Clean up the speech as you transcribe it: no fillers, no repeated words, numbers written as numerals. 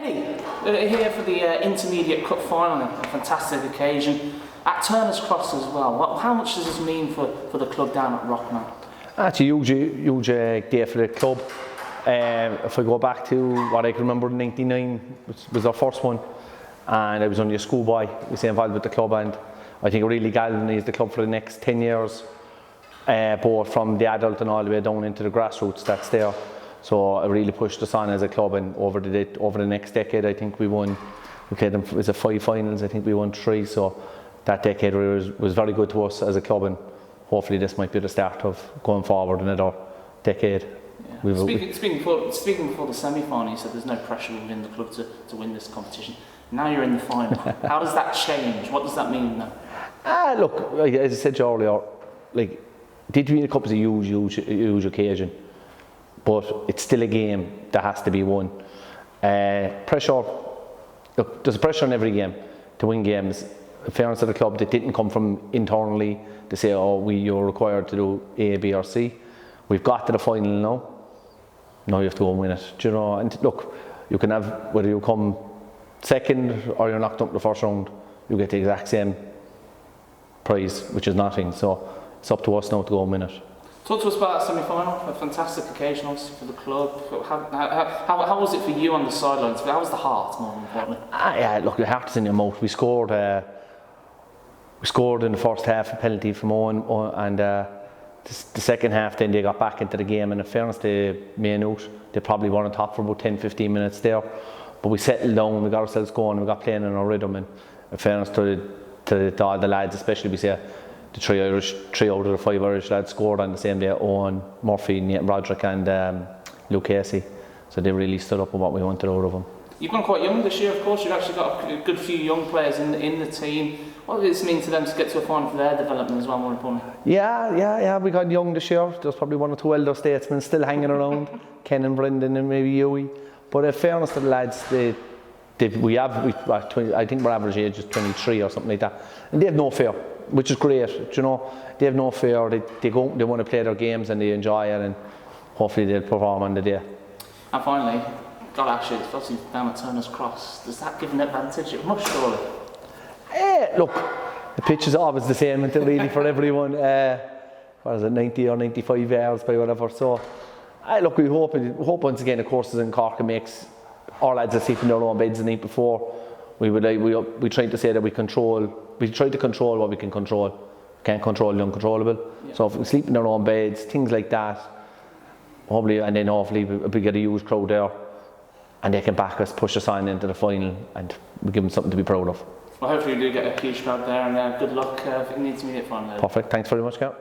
Eddie, here for the Intermediate Cup final, a fantastic occasion at Turner's Cross as well. How much does this mean for the club down at Rockmount? It's a huge day for the club. If I go back to what I can remember in '99, which was our first one, and I was only a schoolboy, we was involved with the club, and I think it really galvanised the club for the next 10 years, both from the adult and all the way down into the grassroots that's there. So it really pushed us on as a club, and over the next decade, I think we played them, was it 5 finals? I think we won 3. So that decade was very good to us as a club, and hopefully this might be the start of going forward another decade. Yeah. Speaking before the semi-final, you said there's no pressure within the club to win this competition. Now you're in the final. How does that change? What does that mean now? Look, as I said earlier, like, the Cup is a huge occasion, but it's still a game that has to be won. Pressure. Look, there's pressure in every game to win games. In fairness to the club, that didn't come from internally to say, oh, you're required to do A, B or C. We've got to the final now. Now you have to go and win it. Do you know? And look, you can have, whether you come second or you're knocked up the first round, you get the exact same prize, which is nothing. So it's up to us now to go and win it. Talk to us about that semi-final, a fantastic occasion obviously for the club. How was it for you on the sidelines? How was the heart, more importantly? Yeah, look, your heart is in your mouth. We scored in the first half, a penalty from Owen, and the second half then they got back into the game, and in fairness to Maynooth, they probably were on top for about 10-15 minutes there. But we settled down, we got ourselves going, we got playing in our rhythm, and in fairness to all the lads, especially we say the 3 out of the 5 Irish lads scored on the same day: Owen, Murphy, Nathan Broderick and Luke Casey. So they really stood up on what we wanted out of them. You've gone quite young this year, of course. You've actually got a good few young players in the team. What does this mean to them to get to a final for their development as well, more importantly? Yeah, we got young this year. There's probably 1 or 2 elder statesmen still hanging around, Ken and Brendan and maybe Huey. But in fairness to the lads, I think our average age is 23 or something like that, and they have no fear, which is great. You know, they have no fear. They want to play their games and they enjoy it, and hopefully they'll perform on the day. And finally, got to ask you, especially down at Turner's Cross, does that give an advantage? It must, surely. Look, the pitch is always the same until really for everyone. What is it, 90 or 95 yards by whatever. So, look, we hope once again the courses in Cork makes our lads are sleeping in their own beds the night before. We try to say that we try to control what we can control. We can't control the uncontrollable. Yeah. So if we sleep in their own beds, things like that, hopefully we get a huge crowd there, and they can back us, push us on into the final, and we give them something to be proud of. Well, hopefully you do get a huge crowd there, and good luck in the intermediate final. Perfect. Thanks very much, Cal.